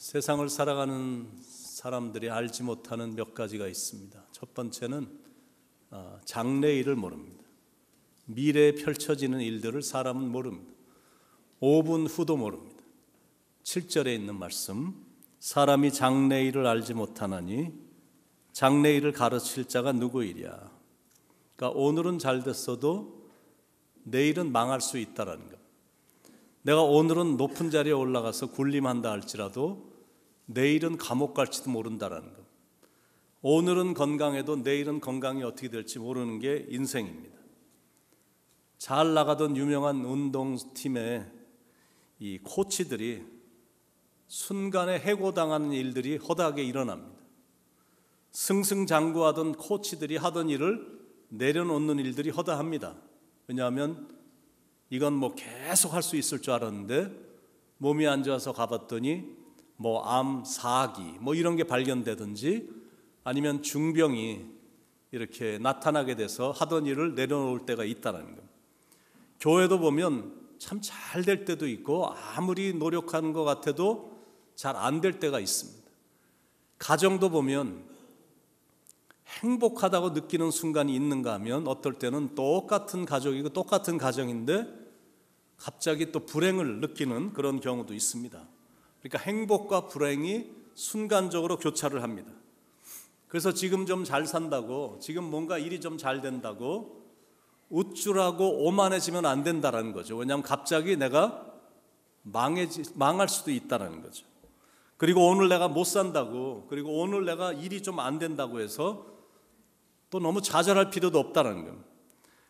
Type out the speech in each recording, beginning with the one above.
세상을 살아가는 사람들이 알지 못하는 몇 가지가 있습니다. 첫 번째는 장래일을 모릅니다. 미래에 펼쳐지는 일들을 사람은 모릅니다. 5분 후도 모릅니다. 7절에 있는 말씀, 사람이 장래일을 알지 못하나니 장래일을 가르칠 자가 누구이랴. 그러니까 오늘은 잘 됐어도 내일은 망할 수 있다라는 것. 내가 오늘은 높은 자리에 올라가서 군림한다 할지라도 내일은 감옥 갈지도 모른다라는 것. 오늘은 건강해도 내일은 건강이 어떻게 될지 모르는 게 인생입니다. 잘 나가던 유명한 운동팀의 이 코치들이 순간에 해고당하는 일들이 허다하게 일어납니다. 승승장구하던 코치들이 하던 일을 내려놓는 일들이 허다합니다. 왜냐하면 이건 계속 할 수 있을 줄 알았는데 몸이 안 좋아서 가봤더니 암, 사기 이런 게 발견되든지 아니면 중병이 이렇게 나타나게 돼서 하던 일을 내려놓을 때가 있다는 겁니다. 교회도 보면 참 잘 될 때도 있고 아무리 노력하는 것 같아도 잘 안 될 때가 있습니다. 가정도 보면 행복하다고 느끼는 순간이 있는가 하면 어떨 때는 똑같은 가족이고 똑같은 가정인데 갑자기 또 불행을 느끼는 그런 경우도 있습니다. 그러니까 행복과 불행이 순간적으로 교차를 합니다. 그래서 지금 좀 잘 산다고, 지금 뭔가 일이 좀 잘 된다고 우쭐하고 오만해지면 안 된다는 거죠. 왜냐하면 갑자기 내가 망할 수도 있다는 거죠. 그리고 오늘 내가 못 산다고, 그리고 오늘 내가 일이 좀 안 된다고 해서 또 너무 좌절할 필요도 없다는 겁니다.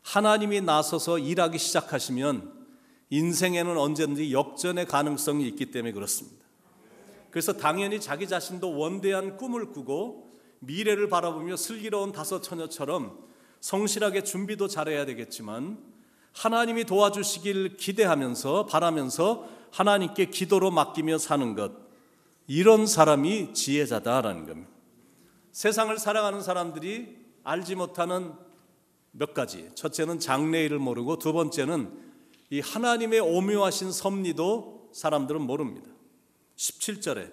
하나님이 나서서 일하기 시작하시면 인생에는 언제든지 역전의 가능성이 있기 때문에 그렇습니다. 그래서 당연히 자기 자신도 원대한 꿈을 꾸고 미래를 바라보며 슬기로운 다섯 처녀처럼 성실하게 준비도 잘해야 되겠지만 하나님이 도와주시길 기대하면서 바라면서 하나님께 기도로 맡기며 사는 것, 이런 사람이 지혜자다라는 겁니다. 세상을 살아가는 사람들이 알지 못하는 몇 가지, 첫째는 장래일을 모르고 두 번째는 이 하나님의 오묘하신 섭리도 사람들은 모릅니다. 17절에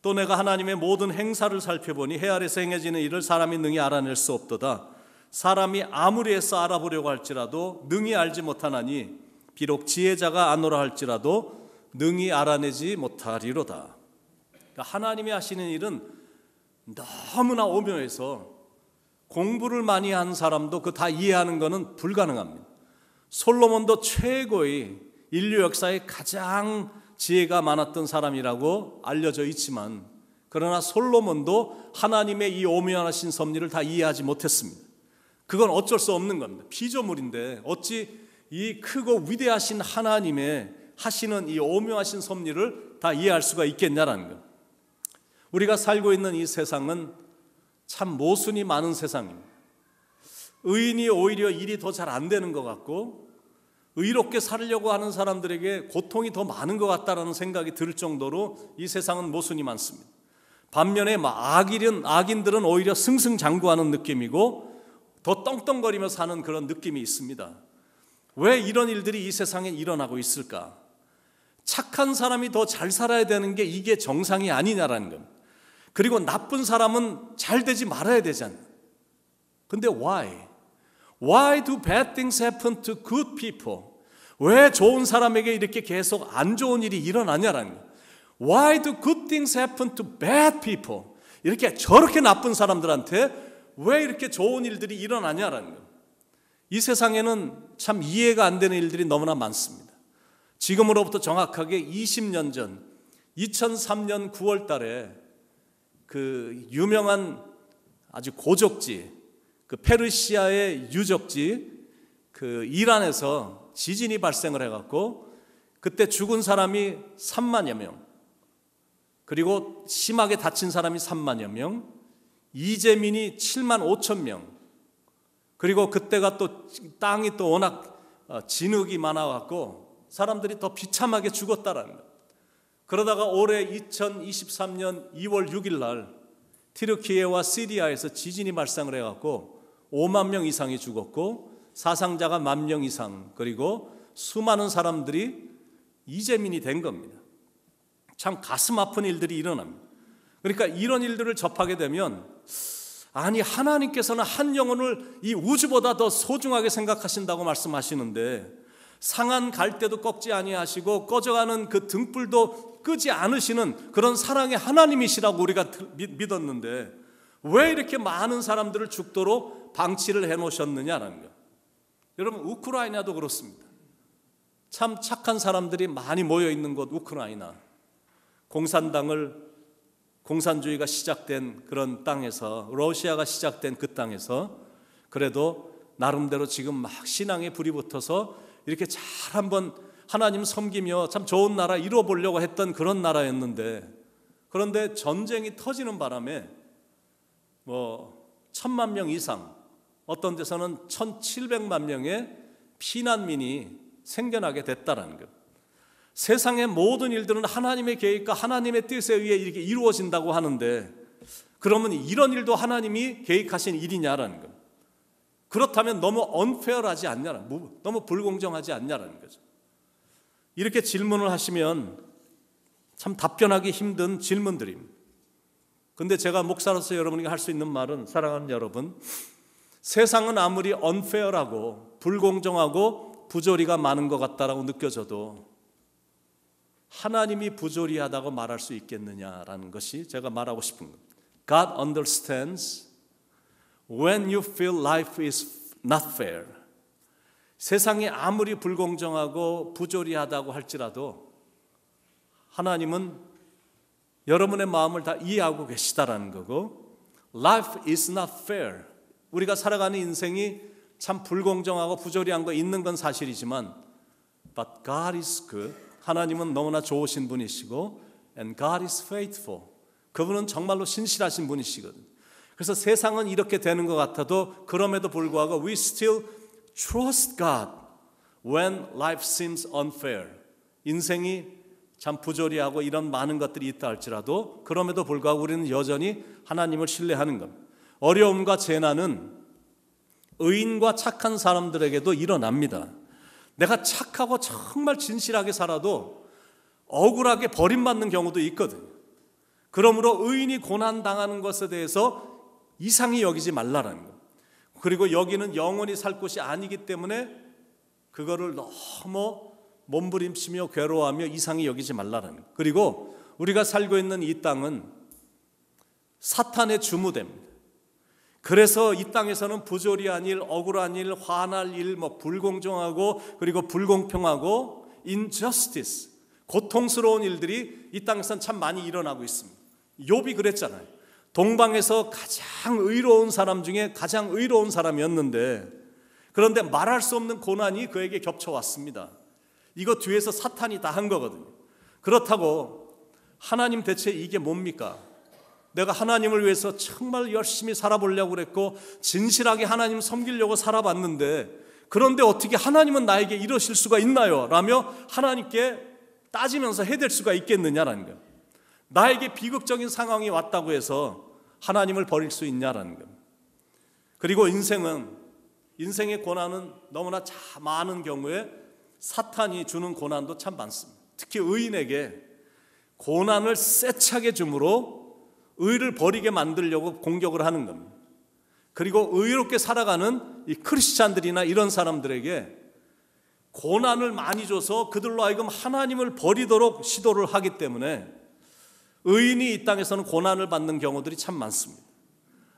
또 내가 하나님의 모든 행사를 살펴보니 해 아래서 행해지는 일을 사람이 능히 알아낼 수 없도다. 사람이 아무리 애써 알아보려고 할지라도 능히 알지 못하나니 비록 지혜자가 아노라 할지라도 능히 알아내지 못하리로다. 그러니까 하나님이 하시는 일은 너무나 오묘해서 공부를 많이 한 사람도 그 다 이해하는 것은 불가능합니다. 솔로몬도 최고의 인류 역사에 가장 지혜가 많았던 사람이라고 알려져 있지만 그러나 솔로몬도 하나님의 이 오묘하신 섭리를 다 이해하지 못했습니다. 그건 어쩔 수 없는 겁니다. 피조물인데 어찌 이 크고 위대하신 하나님의 하시는 이 오묘하신 섭리를 다 이해할 수가 있겠냐라는 것. 우리가 살고 있는 이 세상은 참 모순이 많은 세상입니다. 의인이 오히려 일이 더 잘 안 되는 것 같고 의롭게 살려고 하는 사람들에게 고통이 더 많은 것 같다는 생각이 들 정도로 이 세상은 모순이 많습니다. 반면에 악인들은 오히려 승승장구하는 느낌이고 더 떵떵거리며 사는 그런 느낌이 있습니다. 왜 이런 일들이 이 세상에 일어나고 있을까? 착한 사람이 더 잘 살아야 되는 게 이게 정상이 아니냐라는 겁니다. 그리고 나쁜 사람은 잘 되지 말아야 되잖아요. 근데 why? Why do bad things happen to good people? 왜 좋은 사람에게 이렇게 계속 안 좋은 일이 일어나냐라는 거예요. Why do good things happen to bad people? 이렇게 저렇게 나쁜 사람들한테 왜 이렇게 좋은 일들이 일어나냐라는 거예요. 이 세상에는 참 이해가 안 되는 일들이 너무나 많습니다. 지금으로부터 정확하게 20년 전 2003년 9월 달에 그 유명한 아주 고적지, 그 페르시아의 유적지, 그 이란에서 지진이 발생을 해갖고 그때 죽은 사람이 3만여 명, 그리고 심하게 다친 사람이 3만여 명, 이재민이 7만 5천 명, 그리고 그때가 또 땅이 또 워낙 진흙이 많아갖고 사람들이 더 비참하게 죽었다라는 것. 그러다가 올해 2023년 2월 6일 날 튀르키예와 시리아에서 지진이 발생을 해갖고 5만 명 이상이 죽었고 사상자가 1만 명 이상, 그리고 수많은 사람들이 이재민이 된 겁니다. 참 가슴 아픈 일들이 일어납니다. 그러니까 이런 일들을 접하게 되면 아니 하나님께서는 한 영혼을 이 우주보다 더 소중하게 생각하신다고 말씀하시는데 상한 갈대도 꺾지 아니하시고 꺼져가는 그 등불도 끄지 않으시는 그런 사랑의 하나님이시라고 우리가 믿었는데 왜 이렇게 많은 사람들을 죽도록 방치를 해놓으셨느냐라는 거예요. 여러분 우크라이나도 그렇습니다. 참 착한 사람들이 많이 모여있는 곳 우크라이나, 공산주의가 시작된 그런 땅에서, 러시아가 시작된 그 땅에서 그래도 나름대로 지금 막 신앙에 불이 붙어서 이렇게 잘 한번 하나님 섬기며 참 좋은 나라 이루어보려고 했던 그런 나라였는데, 그런데 전쟁이 터지는 바람에 1,000만 명 이상, 어떤 데서는 1,700만 명의 피난민이 생겨나게 됐다라는 것. 세상의 모든 일들은 하나님의 계획과 하나님의 뜻에 의해 이렇게 이루어진다고 하는데 그러면 이런 일도 하나님이 계획하신 일이냐라는 것. 그렇다면 너무 unfair하지 않냐라는, 너무 불공정하지 않냐라는 거죠. 이렇게 질문을 하시면 참 답변하기 힘든 질문들입니다. 근데 제가 목사로서 여러분에게 할 수 있는 말은, 사랑하는 여러분, 세상은 아무리 unfair하고 불공정하고 부조리가 많은 것 같다라고 느껴져도 하나님이 부조리하다고 말할 수 있겠느냐라는 것이 제가 말하고 싶은 겁니다. God understands when you feel life is not fair. 세상이 아무리 불공정하고 부조리하다고 할지라도 하나님은 여러분의 마음을 다 이해하고 계시다라는 거고, Life is not fair. 우리가 살아가는 인생이 참 불공정하고 부조리한 거 있는 건 사실이지만 But God is good. 하나님은 너무나 좋으신 분이시고 And God is faithful. 그분은 정말로 신실하신 분이시거든요. 그래서 세상은 이렇게 되는 것 같아도 그럼에도 불구하고 We still trust God when life seems unfair. 인생이 참 부조리하고 이런 많은 것들이 있다 할지라도 그럼에도 불구하고 우리는 여전히 하나님을 신뢰하는 겁니다. 어려움과 재난은 의인과 착한 사람들에게도 일어납니다. 내가 착하고 정말 진실하게 살아도 억울하게 버림받는 경우도 있거든요. 그러므로 의인이 고난당하는 것에 대해서 이상히 여기지 말라라는 것. 그리고 여기는 영원히 살 곳이 아니기 때문에 그거를 너무 몸부림치며 괴로워하며 이상히 여기지 말라라는 것. 그리고 우리가 살고 있는 이 땅은 사탄의 주무대입니다. 그래서 이 땅에서는 부조리한 일, 억울한 일, 화날 일, 불공정하고 그리고 불공평하고 injustice, 고통스러운 일들이 이 땅에서는 참 많이 일어나고 있습니다. 욥이 그랬잖아요. 동방에서 가장 의로운 사람 중에 가장 의로운 사람이었는데 그런데 말할 수 없는 고난이 그에게 겹쳐왔습니다. 이거 뒤에서 사탄이 다 한 거거든요. 그렇다고 하나님 대체 이게 뭡니까? 내가 하나님을 위해서 정말 열심히 살아보려고 그랬고 진실하게 하나님 섬기려고 살아봤는데 그런데 어떻게 하나님은 나에게 이러실 수가 있나요? 라며 하나님께 따지면서 해댈 수가 있겠느냐라는 거예요. 나에게 비극적인 상황이 왔다고 해서 하나님을 버릴 수 있냐라는 거예요. 그리고 인생의 고난은 너무나 많은 경우에 사탄이 주는 고난도 참 많습니다. 특히 의인에게 고난을 세차게 줌으로 의를 버리게 만들려고 공격을 하는 겁니다. 그리고 의롭게 살아가는 이 크리스찬들이나 이런 사람들에게 고난을 많이 줘서 그들로 하여금 하나님을 버리도록 시도를 하기 때문에 의인이 이 땅에서는 고난을 받는 경우들이 참 많습니다.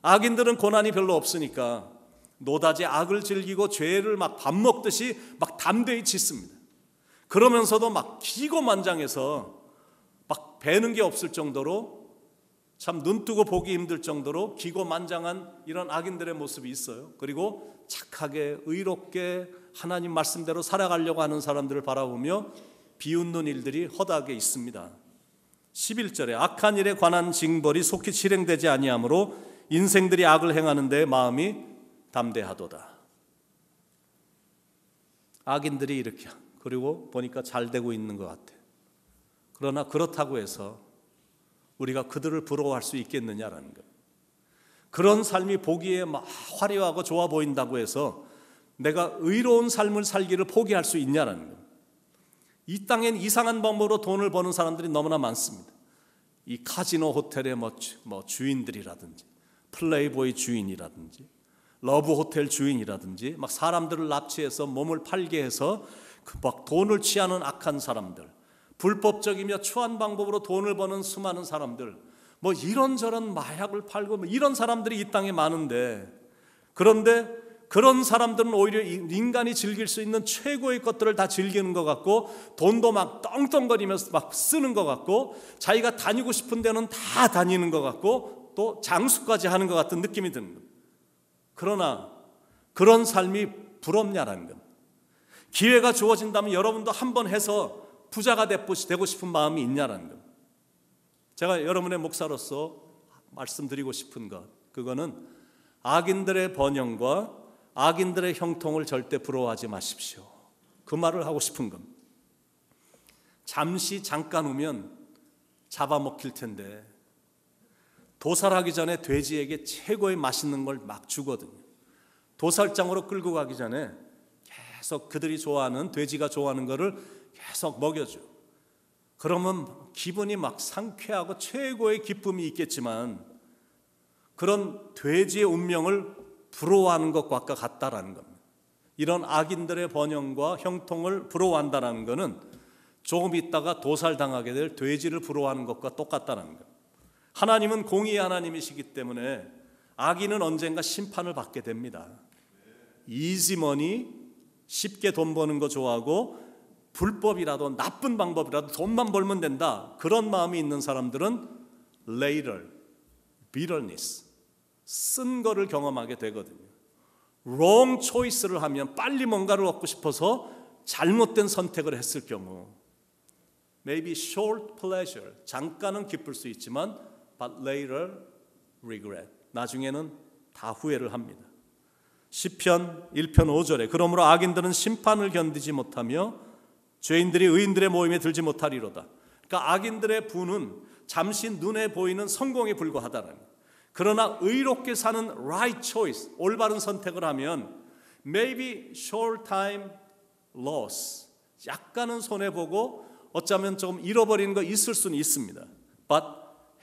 악인들은 고난이 별로 없으니까 노다지 악을 즐기고 죄를 막 밥 먹듯이 막 담대히 짓습니다. 그러면서도 막 기고만장해서 막 배는 게 없을 정도로 참 눈뜨고 보기 힘들 정도로 기고만장한 이런 악인들의 모습이 있어요. 그리고 착하게 의롭게 하나님 말씀대로 살아가려고 하는 사람들을 바라보며 비웃는 일들이 허다하게 있습니다. 11절에 악한 일에 관한 징벌이 속히 실행되지 아니하므로 인생들이 악을 행하는 데 마음이 담대하도다. 악인들이 이렇게 그리고 보니까 잘 되고 있는 것 같아요. 그러나 그렇다고 해서 우리가 그들을 부러워할 수 있겠느냐라는 거예요. 그런 삶이 보기에 막 화려하고 좋아 보인다고 해서 내가 의로운 삶을 살기를 포기할 수 있냐라는 거예요. 이 땅엔 이상한 방법으로 돈을 버는 사람들이 너무나 많습니다. 이 카지노 호텔의 주인들이라든지, 플레이보이 주인이라든지, 러브 호텔 주인이라든지, 막 사람들을 납치해서 몸을 팔게 해서 막 돈을 취하는 악한 사람들, 불법적이며 추한 방법으로 돈을 버는 수많은 사람들, 뭐 이런저런 마약을 팔고 뭐 이런 사람들이 이 땅에 많은데, 그런데 그런 사람들은 오히려 인간이 즐길 수 있는 최고의 것들을 다 즐기는 것 같고, 돈도 막 떵떵거리면서 막 쓰는 것 같고, 자기가 다니고 싶은 데는 다 다니는 것 같고, 또 장수까지 하는 것 같은 느낌이 드는 겁니다. 그러나 그런 삶이 부럽냐라는 겁니다. 기회가 주어진다면 여러분도 한번 해서 부자가 되고 싶은 마음이 있냐라는 겁니다. 제가 여러분의 목사로서 말씀드리고 싶은 것, 그거는 악인들의 번영과 악인들의 형통을 절대 부러워하지 마십시오. 그 말을 하고 싶은 겁니다. 잠깐 오면 잡아먹힐 텐데, 도살하기 전에 돼지에게 최고의 맛있는 걸 막 주거든요. 도살장으로 끌고 가기 전에 계속 그들이 좋아하는, 돼지가 좋아하는 거를 계속 먹여줘. 그러면 기분이 막 상쾌하고 최고의 기쁨이 있겠지만, 그런 돼지의 운명을 부러워하는 것과 같다라는 겁니다. 이런 악인들의 번영과 형통을 부러워한다는 것은 조금 있다가 도살당하게 될 돼지를 부러워하는 것과 똑같다는 겁니다. 하나님은 공의의 하나님이시기 때문에 악인은 언젠가 심판을 받게 됩니다. 이지머니, 쉽게 돈 버는 거 좋아하고 불법이라도 나쁜 방법이라도 돈만 벌면 된다, 그런 마음이 있는 사람들은 later, bitterness, 쓴 거를 경험하게 되거든요. wrong choice를 하면, 빨리 뭔가를 얻고 싶어서 잘못된 선택을 했을 경우, maybe short pleasure, 잠깐은 기쁠 수 있지만 but later regret, 나중에는 다 후회를 합니다. 시편 1편 5절에 그러므로 악인들은 심판을 견디지 못하며 죄인들이 의인들의 모임에 들지 못하리로다. 그러니까 악인들의 분은 잠시 눈에 보이는 성공에 불과하다는 거예요. 그러나 의롭게 사는 right choice, 올바른 선택을 하면 maybe short time loss, 약간은 손해보고 어쩌면 좀 잃어버리는 거 있을 수는 있습니다. But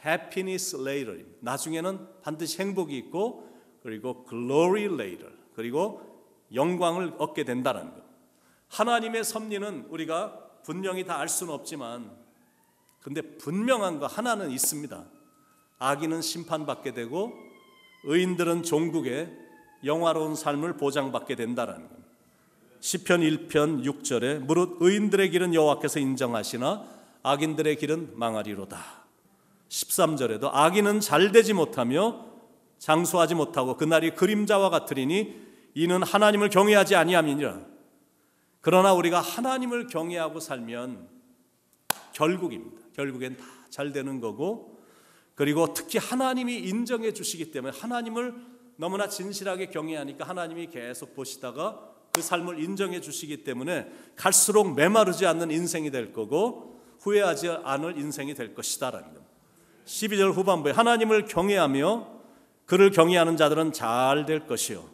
happiness later, 나중에는 반드시 행복이 있고, 그리고 glory later, 그리고 영광을 얻게 된다는 것. 하나님의 섭리는 우리가 분명히 다 알 수는 없지만, 근데 분명한 거 하나는 있습니다. 악인은 심판받게 되고 의인들은 종국의 영화로운 삶을 보장받게 된다는 것. 시편 1편 6절에 무릇 의인들의 길은 여호와께서 인정하시나 악인들의 길은 망하리로다. 13절에도 악인은 잘되지 못하며 장수하지 못하고 그날이 그림자와 같으리니 이는 하나님을 경외하지 아니함이니라. 그러나 우리가 하나님을 경외하고 살면 결국엔 다 잘 되는 거고, 그리고 특히 하나님이 인정해 주시기 때문에, 하나님을 너무나 진실하게 경외하니까 하나님이 계속 보시다가 그 삶을 인정해 주시기 때문에 갈수록 메마르지 않는 인생이 될 거고 후회하지 않을 인생이 될 것이다라는 겁니다. 12절 후반부에 하나님을 경외하며 그를 경외하는 자들은 잘 될 것이요.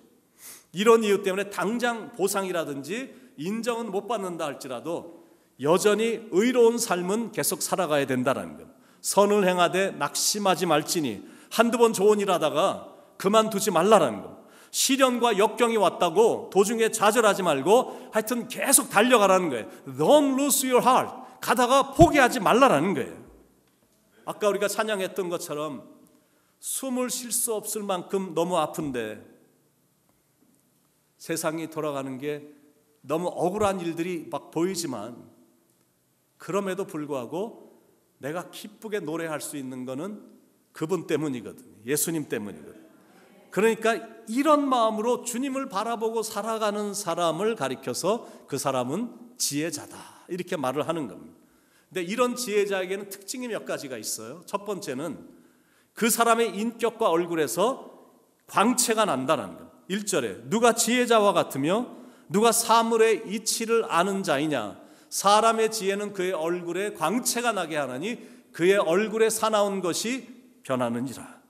이런 이유 때문에 당장 보상이라든지 인정은 못 받는다 할지라도 여전히 의로운 삶은 계속 살아가야 된다는 것. 선을 행하되 낙심하지 말지니, 한두 번 좋은 일 하다가 그만두지 말라라는 것. 시련과 역경이 왔다고 도중에 좌절하지 말고 하여튼 계속 달려가라는 거예요. Don't lose your heart. 가다가 포기하지 말라라는 거예요. 아까 우리가 찬양했던 것처럼 숨을 쉴 수 없을 만큼 너무 아픈데, 세상이 돌아가는 게 너무 억울한 일들이 막 보이지만, 그럼에도 불구하고 내가 기쁘게 노래할 수 있는 거는 그분 때문이거든요. 예수님 때문이거든요. 그러니까 이런 마음으로 주님을 바라보고 살아가는 사람을 가리켜서 그 사람은 지혜자다, 이렇게 말을 하는 겁니다. 근데 이런 지혜자에게는 특징이 몇 가지가 있어요. 첫 번째는 그 사람의 인격과 얼굴에서 광채가 난다는 것. 1절에 누가 지혜자와 같으며 누가 사물의 이치를 아는 자이냐, 사람의 지혜는 그의 얼굴에 광채가 나게 하나니 그의 얼굴에 사나운 것이 변하느니라.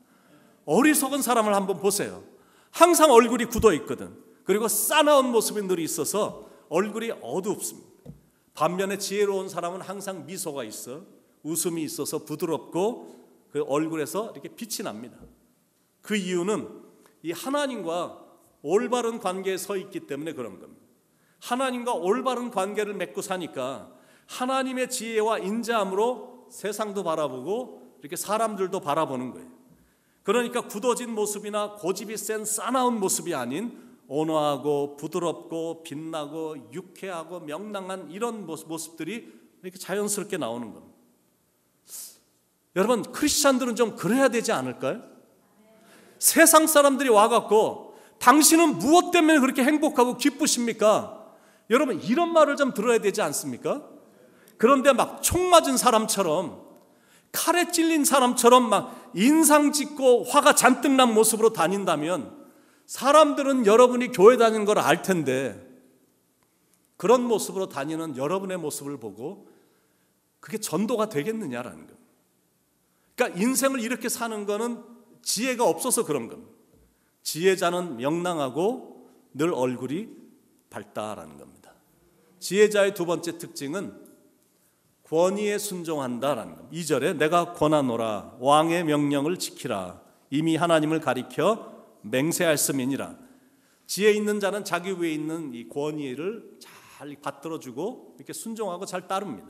어리석은 사람을 한번 보세요. 항상 얼굴이 굳어 있거든. 그리고 싸나운 모습이 늘 있어서 얼굴이 어둡습니다. 반면에 지혜로운 사람은 항상 미소가 있어, 웃음이 있어서 부드럽고 그 얼굴에서 이렇게 빛이 납니다. 그 이유는 이 하나님과 올바른 관계에 서 있기 때문에 그런 겁니다. 하나님과 올바른 관계를 맺고 사니까 하나님의 지혜와 인자함으로 세상도 바라보고 이렇게 사람들도 바라보는 거예요. 그러니까 굳어진 모습이나 고집이 센 싸나운 모습이 아닌 온화하고 부드럽고 빛나고 유쾌하고 명랑한 이런 모습들이 이렇게 자연스럽게 나오는 겁니다. 여러분, 크리스찬들은 좀 그래야 되지 않을까요? 세상 사람들이 와갖고 당신은 무엇 때문에 그렇게 행복하고 기쁘십니까? 여러분, 이런 말을 좀 들어야 되지 않습니까? 그런데 막 총 맞은 사람처럼, 칼에 찔린 사람처럼 막 인상 짙고 화가 잔뜩 난 모습으로 다닌다면 사람들은 여러분이 교회 다니는 걸 알 텐데, 그런 모습으로 다니는 여러분의 모습을 보고 그게 전도가 되겠느냐라는 거예요. 그러니까 인생을 이렇게 사는 거는 지혜가 없어서 그런 겁니다. 지혜자는 명랑하고 늘 얼굴이 밝다라는 겁니다. 지혜자의 두 번째 특징은 권위에 순종한다라는 겁니다. 2절에 내가 권하노라 왕의 명령을 지키라 이미 하나님을 가리켜 맹세하였음이니라. 지혜 있는 자는 자기 위에 있는 이 권위를 잘 받들어주고 이렇게 순종하고 잘 따릅니다.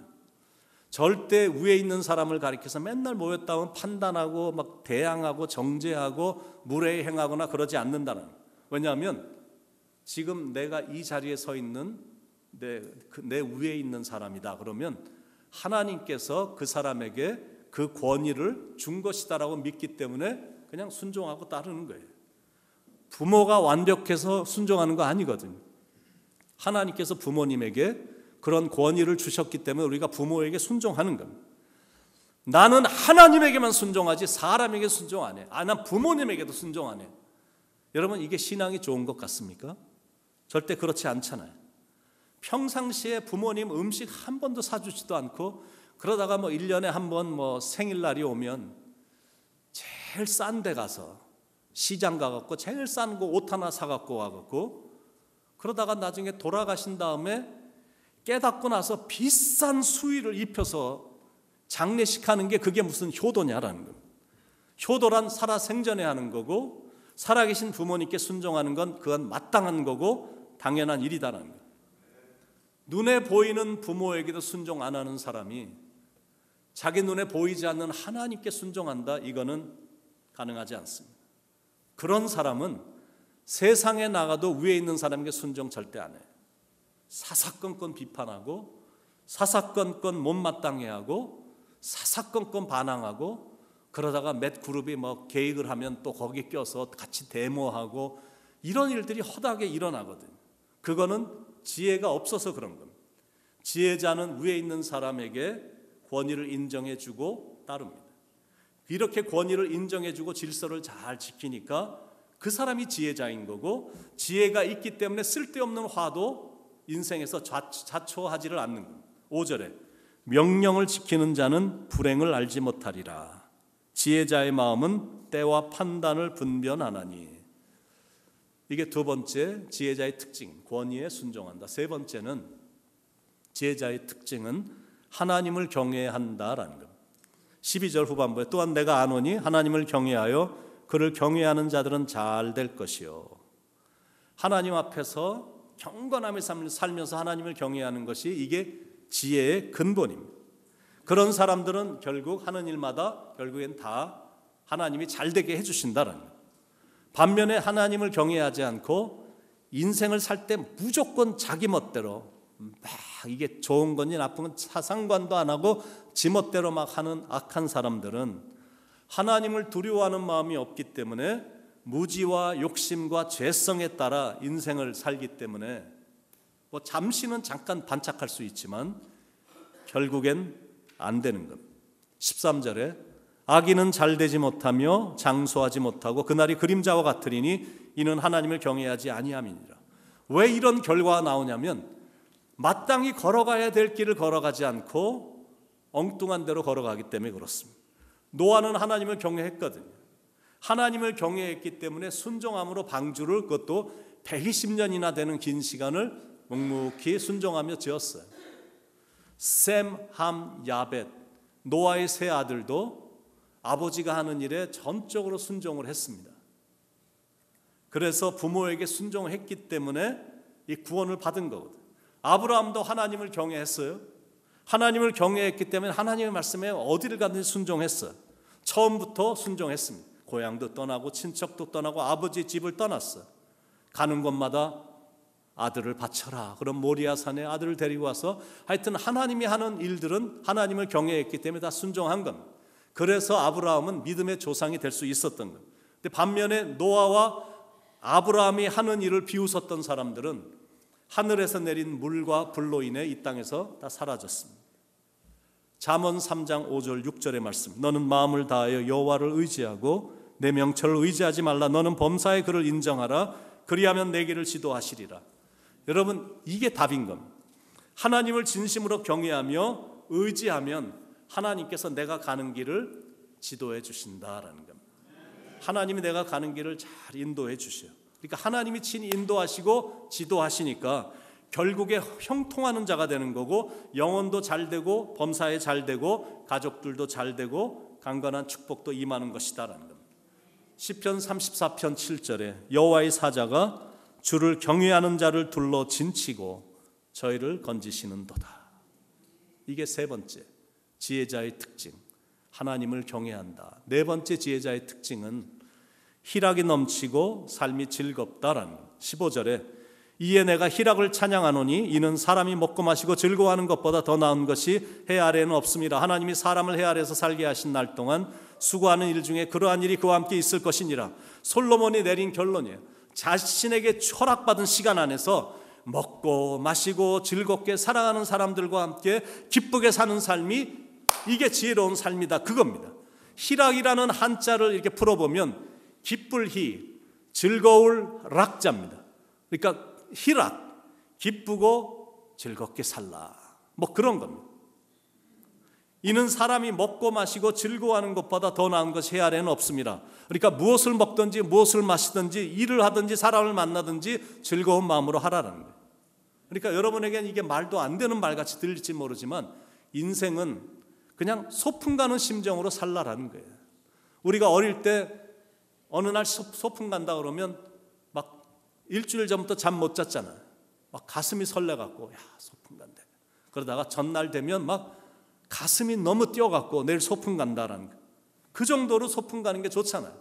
절대 위에 있는 사람을 가리켜서 맨날 모였다 하면 판단하고 막 대항하고 정죄하고 무례히 행하거나 그러지 않는다는 거예요. 왜냐하면 지금 내가 이 자리에 서 있는 내 위에 있는 사람이다 그러면 하나님께서 그 사람에게 그 권위를 준 것이다라고 믿기 때문에 그냥 순종하고 따르는 거예요. 부모가 완벽해서 순종하는 거 아니거든요. 하나님께서 부모님에게 그런 권위를 주셨기 때문에 우리가 부모에게 순종하는 겁니다. 나는 하나님에게만 순종하지 사람에게 순종 안 해. 난 부모님에게도 순종 안 해. 여러분, 이게 신앙이 좋은 것 같습니까? 절대 그렇지 않잖아요. 평상시에 부모님 음식 한 번도 사주지도 않고 그러다가 1년에 한 번 생일날이 오면 제일 싼 데 가서 시장 가갖고 제일 싼 거 옷 하나 사갖고 와갖고 그러다가 나중에 돌아가신 다음에 깨닫고 나서 비싼 수의를 입혀서 장례식 하는 게 그게 무슨 효도냐라는 겁니다. 효도란 살아생전에 하는 거고 살아계신 부모님께 순종하는 건 그건 마땅한 거고 당연한 일이다라는 거예요. 눈에 보이는 부모에게도 순종 안 하는 사람이 자기 눈에 보이지 않는 하나님께 순종한다, 이거는 가능하지 않습니다. 그런 사람은 세상에 나가도 위에 있는 사람에게 순종 절대 안 해요. 사사건건 비판하고 사사건건 못마땅해하고 사사건건 반항하고 그러다가 몇 그룹이 계획을 하면 또 거기에 껴서 같이 데모하고 이런 일들이 허다하게 일어나거든요. 그거는 지혜가 없어서 그런 겁니다. 지혜자는 위에 있는 사람에게 권위를 인정해주고 따릅니다. 이렇게 권위를 인정해주고 질서를 잘 지키니까 그 사람이 지혜자인 거고 지혜가 있기 때문에 쓸데없는 화도 인생에서 자초하지를 않는 겁니다. 5절에 명령을 지키는 자는 불행을 알지 못하리라. 지혜자의 마음은 때와 판단을 분별하나니. 이게 두 번째 지혜자의 특징, 권위에 순종한다. 세 번째는 지혜자의 특징은 하나님을 경외한다라는 겁니다. 12절 후반부에 또한 내가 아노니 하나님을 경외하여 그를 경외하는 자들은 잘 될 것이요. 하나님 앞에서 경건함의 삶을 살면서 하나님을 경외하는 것이 이게 지혜의 근본입니다. 그런 사람들은 결국 하는 일마다 결국엔 다 하나님이 잘 되게 해주신다라는 거예요. 반면에 하나님을 경외하지 않고 인생을 살 때 무조건 자기 멋대로 이게 좋은 건지 나쁜 건지 상관도 안 하고 지 멋대로 막 하는 악한 사람들은 하나님을 두려워하는 마음이 없기 때문에 무지와 욕심과 죄성에 따라 인생을 살기 때문에 잠시는 잠깐 반짝할 수 있지만 결국엔 안 되는 겁니다. 13절에 악인은 잘되지 못하며 장수하지 못하고 그날이 그림자와 같으리니 이는 하나님을 경외하지 아니함이니라. 왜 이런 결과가 나오냐면 마땅히 걸어가야 될 길을 걸어가지 않고 엉뚱한 대로 걸어가기 때문에 그렇습니다. 노아는 하나님을 경외했거든요. 하나님을 경외했기 때문에 순종함으로 방주를, 그것도 120년이나 되는 긴 시간을 묵묵히 순종하며 지었어요. 셈, 함, 야벳, 노아의 세 아들도 아버지가 하는 일에 전적으로 순종을 했습니다. 그래서 부모에게 순종을 했기 때문에 이 구원을 받은 거거든요. 아브라함도 하나님을 경외했어요. 하나님을 경외했기 때문에 하나님의 말씀에 어디를 가든지 순종했어요. 처음부터 순종했습니다. 고향도 떠나고 친척도 떠나고 아버지 집을 떠났어요. 가는 곳마다 아들을 바쳐라. 그럼 모리아 산에 아들을 데리고 와서 하여튼 하나님이 하는 일들은 하나님을 경외했기 때문에 다 순종한 겁니다. 그래서 아브라함은 믿음의 조상이 될 수 있었던 겁니다. 근데 반면에 노아와 아브라함이 하는 일을 비웃었던 사람들은 하늘에서 내린 물과 불로 인해 이 땅에서 다 사라졌습니다. 잠언 3장 5절 6절의 말씀. 너는 마음을 다하여 여호와를 의지하고 내 명철을 의지하지 말라. 너는 범사의 그를 인정하라. 그리하면 내 길을 지도하시리라. 여러분, 이게 답인 겁니다. 하나님을 진심으로 경외하며 의지하면 하나님께서 내가 가는 길을 지도해 주신다라는 겁니다. 하나님이 내가 가는 길을 잘 인도해 주셔요. 그러니까 하나님이 친히 인도하시고 지도하시니까 결국에 형통하는 자가 되는 거고, 영혼도 잘 되고 범사에 잘 되고 가족들도 잘 되고 강건한 축복도 임하는 것이다라는 겁니다. 시편 34편 7절에 여호와의 사자가 주를 경외하는 자를 둘러 진치고 저희를 건지시는도다. 이게 세 번째 지혜자의 특징, 하나님을 경외한다. 네 번째 지혜자의 특징은 희락이 넘치고 삶이 즐겁다라는 것. 15절에 이에 내가 희락을 찬양하노니 이는 사람이 먹고 마시고 즐거워하는 것보다 더 나은 것이 해 아래에는 없습니다. 하나님이 사람을 해 아래에서 살게 하신 날 동안 수고하는 일 중에 그러한 일이 그와 함께 있을 것이니라. 솔로몬이 내린 결론이에요. 자신에게 허락받은 시간 안에서 먹고 마시고 즐겁게 살아가는 사람들과 함께 기쁘게 사는 삶이 이게 지혜로운 삶이다, 그겁니다. 희락이라는 한자를 이렇게 풀어보면 기쁠 희, 즐거울 락자입니다. 그러니까 희락, 기쁘고 즐겁게 살라, 뭐 그런 겁니다. 이는 사람이 먹고 마시고 즐거워하는 것보다 더 나은 것이 해 아래에는 없습니다. 그러니까 무엇을 먹든지 무엇을 마시든지 일을 하든지 사람을 만나든지 즐거운 마음으로 하라는 거예요. 그러니까 여러분에게는 이게 말도 안 되는 말같이 들릴지 모르지만 인생은 그냥 소풍 가는 심정으로 살라라는 거예요. 우리가 어릴 때 어느 날 소풍 간다 그러면 막 일주일 전부터 잠 못 잤잖아요. 막 가슴이 설레갖고 야 소풍 간대. 그러다가 전날 되면 막 가슴이 너무 뛰어갖고 내일 소풍 간다라는 거. 그 정도로 소풍 가는 게 좋잖아요.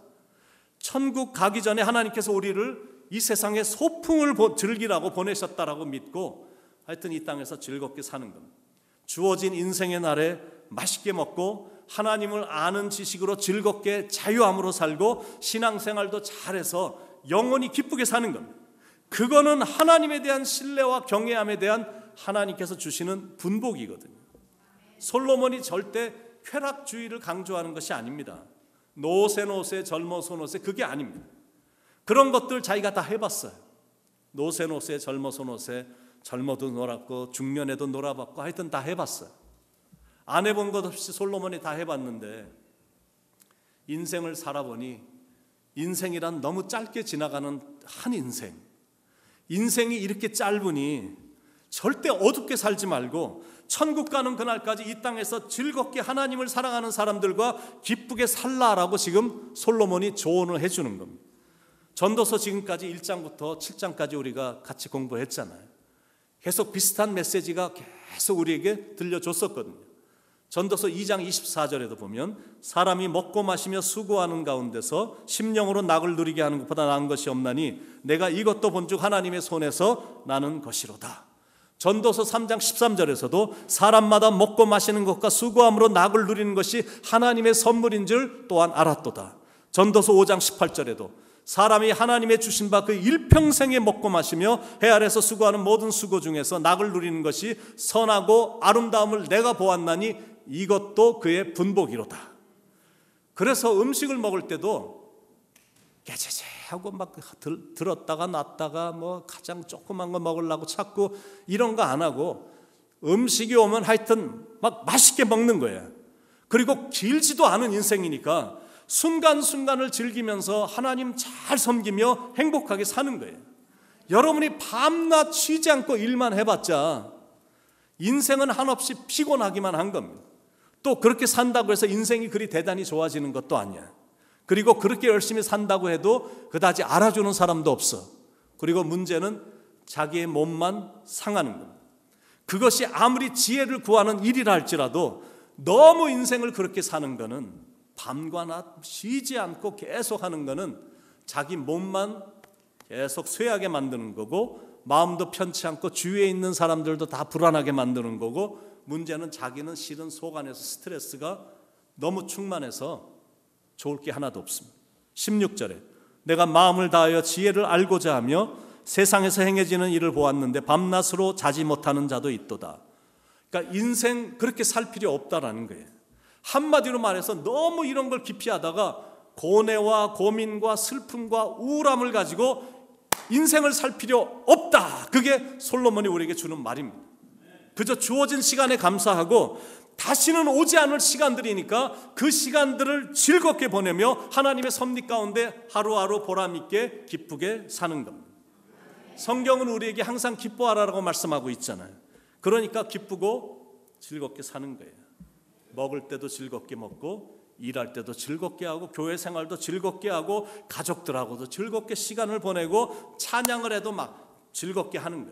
천국 가기 전에 하나님께서 우리를 이 세상에 소풍을 즐기라고 보내셨다라고 믿고 하여튼 이 땅에서 즐겁게 사는 겁니다. 주어진 인생의 날에 맛있게 먹고 하나님을 아는 지식으로 즐겁게 자유함으로 살고 신앙생활도 잘해서 영원히 기쁘게 사는 겁니다. 그거는 하나님에 대한 신뢰와 경외함에 대한 하나님께서 주시는 분복이거든요. 솔로몬이 절대 쾌락주의를 강조하는 것이 아닙니다. 노세 젊어서 그게 아닙니다. 그런 것들 자기가 다 해봤어요. 노세 젊어서 젊어도 놀았고 중년에도 놀아봤고 하여튼 다 해봤어요. 안 해본 것 없이 솔로몬이 다 해봤는데 인생을 살아보니 인생이란 너무 짧게 지나가는 한 인생. 인생이 이렇게 짧으니 절대 어둡게 살지 말고 천국 가는 그날까지 이 땅에서 즐겁게 하나님을 사랑하는 사람들과 기쁘게 살라라고 지금 솔로몬이 조언을 해주는 겁니다. 전도서 지금까지 1장부터 7장까지 우리가 같이 공부했잖아요. 계속 비슷한 메시지가 계속 우리에게 들려줬었거든요. 전도서 2장 24절에도 보면 사람이 먹고 마시며 수고하는 가운데서 심령으로 낙을 누리게 하는 것보다 나은 것이 없나니 내가 이것도 본즉 하나님의 손에서 나는 것이로다. 전도서 3장 13절에서도 사람마다 먹고 마시는 것과 수고함으로 낙을 누리는 것이 하나님의 선물인 줄 또한 알았도다. 전도서 5장 18절에도 사람이 하나님의 주신 바 그 일평생에 먹고 마시며 해 아래서 수고하는 모든 수고 중에서 낙을 누리는 것이 선하고 아름다움을 내가 보았나니 이것도 그의 분복이로다. 그래서 음식을 먹을 때도 깨제제 하고 막 들었다가 놨다가 뭐 가장 조그만 거 먹으려고 찾고 이런 거 안 하고 음식이 오면 하여튼 막 맛있게 먹는 거예요. 그리고 길지도 않은 인생이니까 순간순간을 즐기면서 하나님 잘 섬기며 행복하게 사는 거예요. 여러분이 밤낮 쉬지 않고 일만 해봤자 인생은 한없이 피곤하기만 한 겁니다. 또 그렇게 산다고 해서 인생이 그리 대단히 좋아지는 것도 아니야. 그리고 그렇게 열심히 산다고 해도 그다지 알아주는 사람도 없어. 그리고 문제는 자기의 몸만 상하는 겁니다. 그것이 아무리 지혜를 구하는 일이라 할지라도 너무 인생을 그렇게 사는 거는 밤과 낮 쉬지 않고 계속 하는 거는 자기 몸만 계속 쇠하게 만드는 거고 마음도 편치 않고 주위에 있는 사람들도 다 불안하게 만드는 거고 문제는 자기는 실은 속 안에서 스트레스가 너무 충만해서 좋을 게 하나도 없습니다. 16절에 내가 마음을 다하여 지혜를 알고자 하며 세상에서 행해지는 일을 보았는데 밤낮으로 자지 못하는 자도 있도다. 그러니까 인생 그렇게 살 필요 없다라는 거예요. 한마디로 말해서 너무 이런 걸 깊이 하다가 고뇌와 고민과 슬픔과 우울함을 가지고 인생을 살 필요 없다. 그게 솔로몬이 우리에게 주는 말입니다. 그저 주어진 시간에 감사하고 다시는 오지 않을 시간들이니까 그 시간들을 즐겁게 보내며 하나님의 섭리 가운데 하루하루 보람있게 기쁘게 사는 겁니다. 성경은 우리에게 항상 기뻐하라고 말씀하고 있잖아요. 그러니까 기쁘고 즐겁게 사는 거예요. 먹을 때도 즐겁게 먹고 일할 때도 즐겁게 하고 교회 생활도 즐겁게 하고 가족들하고도 즐겁게 시간을 보내고 찬양을 해도 막 즐겁게 하는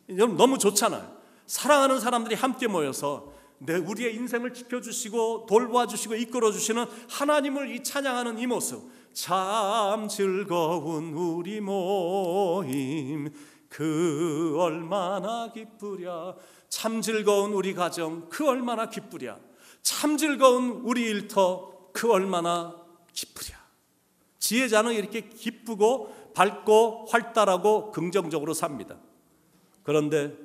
거예요. 너무 좋잖아요. 사랑하는 사람들이 함께 모여서 우리의 인생을 지켜주시고 돌봐주시고 이끌어주시는 하나님을 이 찬양하는 이 모습, 참 즐거운 우리 모임 그 얼마나 기쁘랴. 참 즐거운 우리 가정 그 얼마나 기쁘랴. 참 즐거운 우리 일터 그 얼마나 기쁘랴. 지혜자는 이렇게 기쁘고 밝고 활달하고 긍정적으로 삽니다. 그런데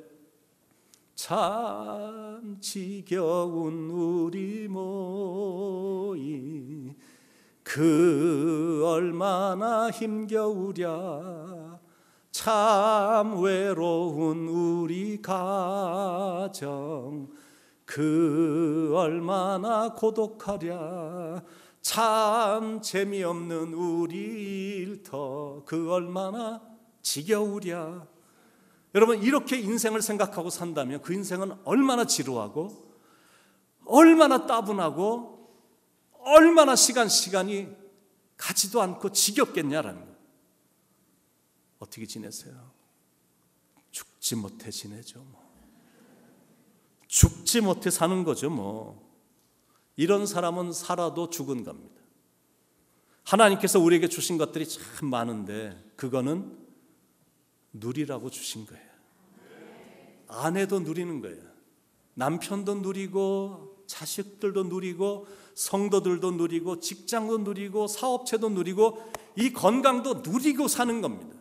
참 지겨운 우리 모임 그 얼마나 힘겨우랴. 참 외로운 우리 가정 그 얼마나 고독하랴. 참 재미없는 우리 일터 그 얼마나 지겨우랴. 여러분 이렇게 인생을 생각하고 산다면 그 인생은 얼마나 지루하고 얼마나 따분하고 얼마나 시간이 가지도 않고 지겹겠냐라는 거예요. 어떻게 지내세요? 죽지 못해 지내죠. 죽지 못해 사는 거죠. 이런 사람은 살아도 죽은 겁니다. 하나님께서 우리에게 주신 것들이 참 많은데 그거는 누리라고 주신 거예요. 아내도 누리는 거예요. 남편도 누리고 자식들도 누리고 성도들도 누리고 직장도 누리고 사업체도 누리고 이 건강도 누리고 사는 겁니다.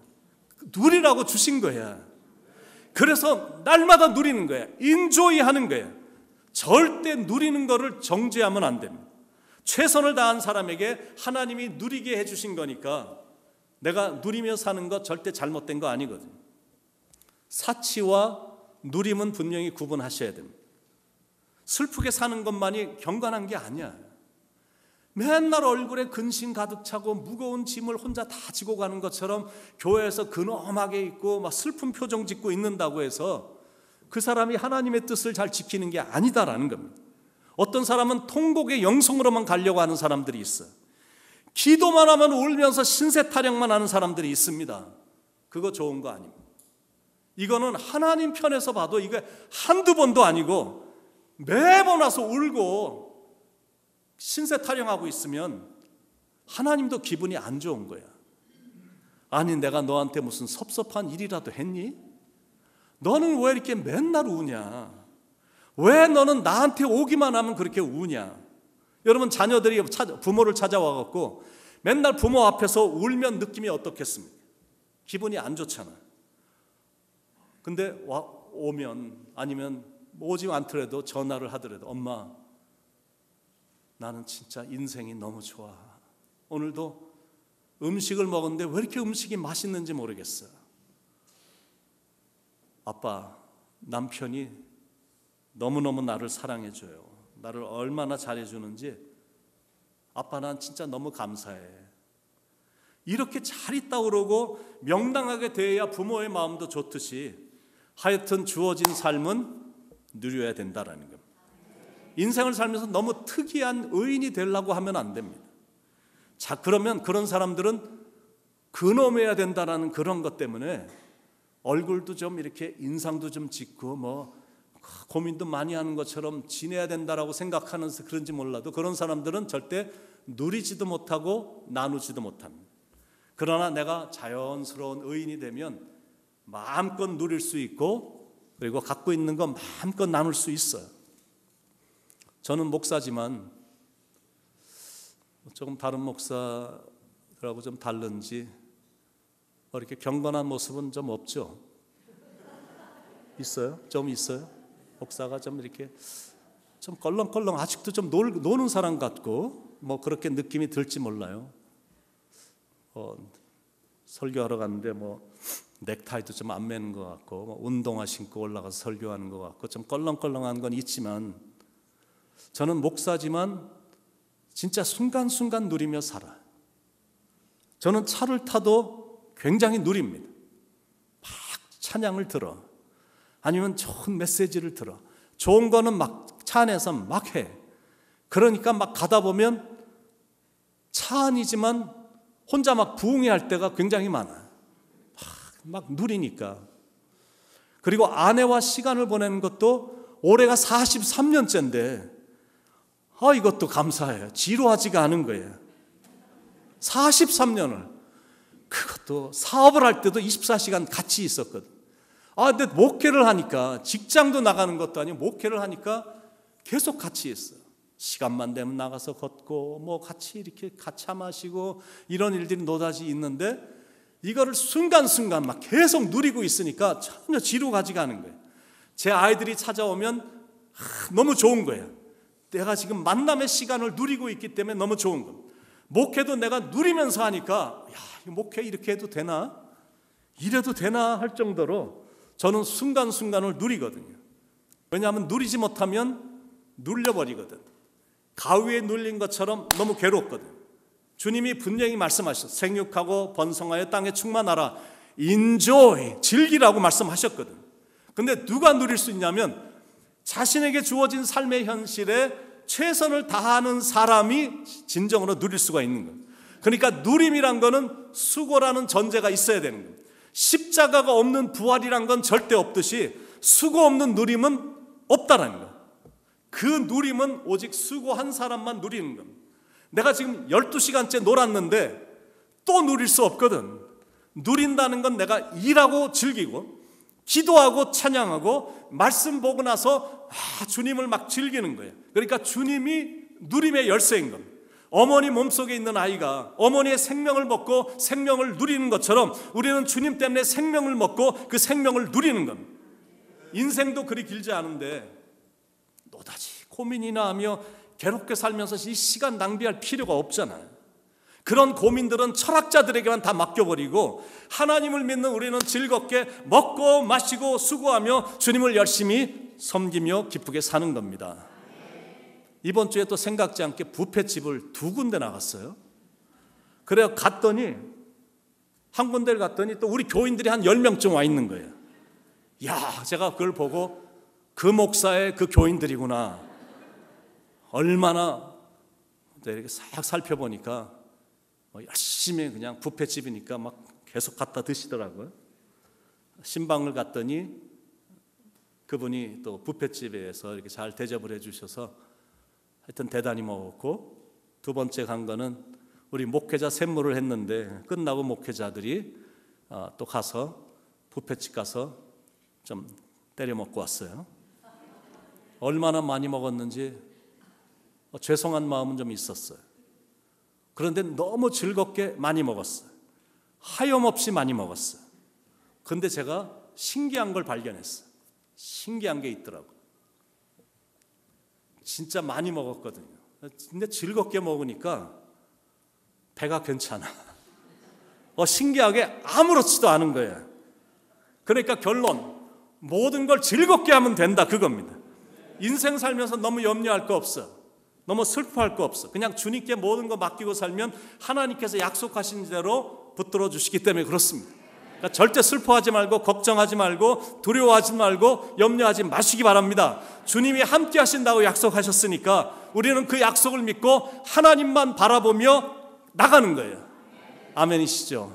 누리라고 주신 거야. 그래서 날마다 누리는 거야. 인조이 하는 거야. 절대 누리는 거를 정죄하면 안 됩니다. 최선을 다한 사람에게 하나님이 누리게 해주신 거니까 내가 누리며 사는 거 절대 잘못된 거 아니거든요. 사치와 누림은 분명히 구분하셔야 됩니다. 슬프게 사는 것만이 경건한 게 아니야. 맨날 얼굴에 근심 가득 차고 무거운 짐을 혼자 다 지고 가는 것처럼 교회에서 근엄하게 있고 막 슬픈 표정 짓고 있는다고 해서 그 사람이 하나님의 뜻을 잘 지키는 게 아니다라는 겁니다. 어떤 사람은 통곡의 영성으로만 가려고 하는 사람들이 있어요. 기도만 하면 울면서 신세 타령만 하는 사람들이 있습니다. 그거 좋은 거 아닙니다. 이거는 하나님 편에서 봐도 이게 한두 번도 아니고 매번 와서 울고 신세 타령하고 있으면 하나님도 기분이 안 좋은 거야. 아니 내가 너한테 무슨 섭섭한 일이라도 했니? 너는 왜 이렇게 맨날 우냐? 왜 너는 나한테 오기만 하면 그렇게 우냐? 여러분 자녀들이 부모를 찾아와 갖고 맨날 부모 앞에서 울면 느낌이 어떻겠습니까? 기분이 안 좋잖아. 근데 오면 아니면 오지 않더라도 전화를 하더라도 엄마 나는 진짜 인생이 너무 좋아. 오늘도 음식을 먹었는데 왜 이렇게 음식이 맛있는지 모르겠어. 아빠, 남편이 너무너무 나를 사랑해줘요. 나를 얼마나 잘해주는지 아빠 난 진짜 너무 감사해. 이렇게 잘 있다 그러고 명당하게 대해야 부모의 마음도 좋듯이 하여튼 주어진 삶은 누려야 된다라는 겁니다. 인생을 살면서 너무 특이한 의인이 되려고 하면 안 됩니다. 자, 그러면 그런 사람들은 근엄해야 된다라는 그런 것 때문에 얼굴도 좀 이렇게 인상도 좀 짓고 뭐 고민도 많이 하는 것처럼 지내야 된다라고 생각하는 그런지 몰라도 그런 사람들은 절대 누리지도 못하고 나누지도 못합니다. 그러나 내가 자연스러운 의인이 되면 마음껏 누릴 수 있고 그리고 갖고 있는 거 마음껏 나눌 수 있어요. 저는 목사지만 조금 다른 목사들하고 좀 다른지 이렇게 경건한 모습은 좀 없죠? 있어요? 좀 있어요? 목사가 좀 이렇게 좀 껄렁껄렁 아직도 좀 노는 사람 같고 뭐 그렇게 느낌이 들지 몰라요. 설교하러 갔는데 뭐 넥타이도 좀 안 매는 것 같고 뭐 운동화 신고 올라가서 설교하는 것 같고 좀 껄렁껄렁한 건 있지만 저는 목사지만 진짜 순간순간 누리며 살아요. 저는 차를 타도 굉장히 누립니다. 막 찬양을 들어 아니면 좋은 메시지를 들어 좋은 거는 막 차 안에서 막 해. 그러니까 막 가다 보면 차 안이지만 혼자 막 부흥회할 때가 굉장히 많아요. 막 누리니까. 그리고 아내와 시간을 보내는 것도 올해가 43년째인데 이것도 감사해요. 지루하지가 않은 거예요. 43년을. 그것도 사업을 할 때도 24시간 같이 있었거든. 근데 목회를 하니까 직장도 나가는 것도 아니고 목회를 하니까 계속 같이 있어요. 시간만 되면 나가서 걷고 뭐 같이 이렇게 가차 마시고 이런 일들이 노다지 있는데 이거를 순간순간 막 계속 누리고 있으니까 전혀 지루하지가 않은 거예요. 제 아이들이 찾아오면 너무 좋은 거예요. 내가 지금 만남의 시간을 누리고 있기 때문에 너무 좋은 겁니다. 목회도 내가 누리면서 하니까 이 목회 이렇게 해도 되나? 이래도 되나? 할 정도로 저는 순간순간을 누리거든요. 왜냐하면 누리지 못하면 눌려버리거든. 가위에 눌린 것처럼 너무 괴롭거든. 주님이 분명히 말씀하셨어요. 생육하고 번성하여 땅에 충만하라. enjoy, 즐기라고 말씀하셨거든. 근데 누가 누릴 수 있냐면 자신에게 주어진 삶의 현실에 최선을 다하는 사람이 진정으로 누릴 수가 있는 거예요. 그러니까 누림이란 거는 수고라는 전제가 있어야 되는 거예요. 십자가가 없는 부활이란 건 절대 없듯이 수고 없는 누림은 없다라는 거예요. 그 누림은 오직 수고한 사람만 누리는 겁니다. 내가 지금 12시간째 놀았는데 또 누릴 수 없거든. 누린다는 건 내가 일하고 즐기고 기도하고 찬양하고 말씀 보고 나서 주님을 막 즐기는 거예요. 그러니까 주님이 누림의 열쇠인 겁니다. 어머니 몸속에 있는 아이가 어머니의 생명을 먹고 생명을 누리는 것처럼 우리는 주님 때문에 생명을 먹고 그 생명을 누리는 겁니다. 인생도 그리 길지 않은데 노다지 고민이나 하며 괴롭게 살면서 이 시간 낭비할 필요가 없잖아요. 그런 고민들은 철학자들에게만 다 맡겨버리고 하나님을 믿는 우리는 즐겁게 먹고 마시고 수고하며 주님을 열심히 섬기며 기쁘게 사는 겁니다. 이번 주에 또 생각지 않게 뷔페집을 2군데 나갔어요. 그래서 갔더니 한 군데를 갔더니 또 우리 교인들이 한 10명쯤 와 있는 거예요. 제가 그걸 보고 그 목사의 그 교인들이구나. 얼마나 이렇게 싹 살펴보니까 열심히 그냥 뷔페집이니까 막 계속 갖다 드시더라고요. 신방을 갔더니 그분이 또 뷔페집에서 이렇게 잘 대접을 해주셔서 하여튼 대단히 먹었고, 두 번째 간 거는 우리 목회자 샘물을 했는데 끝나고 목회자들이 또 가서 뷔페집 가서 좀 때려 먹고 왔어요. 얼마나 많이 먹었는지 죄송한 마음은 좀 있었어요. 그런데 너무 즐겁게 많이 먹었어요. 하염없이 많이 먹었어요. 그런데 제가 신기한 걸 발견했어요. 신기한 게 있더라고요. 진짜 많이 먹었거든요. 근데 즐겁게 먹으니까 배가 괜찮아. 신기하게 아무렇지도 않은 거예요. 그러니까 결론, 모든 걸 즐겁게 하면 된다, 그겁니다. 인생 살면서 너무 염려할 거 없어. 너무 슬퍼할 거 없어. 그냥 주님께 모든 거 맡기고 살면 하나님께서 약속하신 대로 붙들어 주시기 때문에 그렇습니다. 그러니까 절대 슬퍼하지 말고 걱정하지 말고 두려워하지 말고 염려하지 마시기 바랍니다. 주님이 함께 하신다고 약속하셨으니까 우리는 그 약속을 믿고 하나님만 바라보며 나가는 거예요. 아멘이시죠?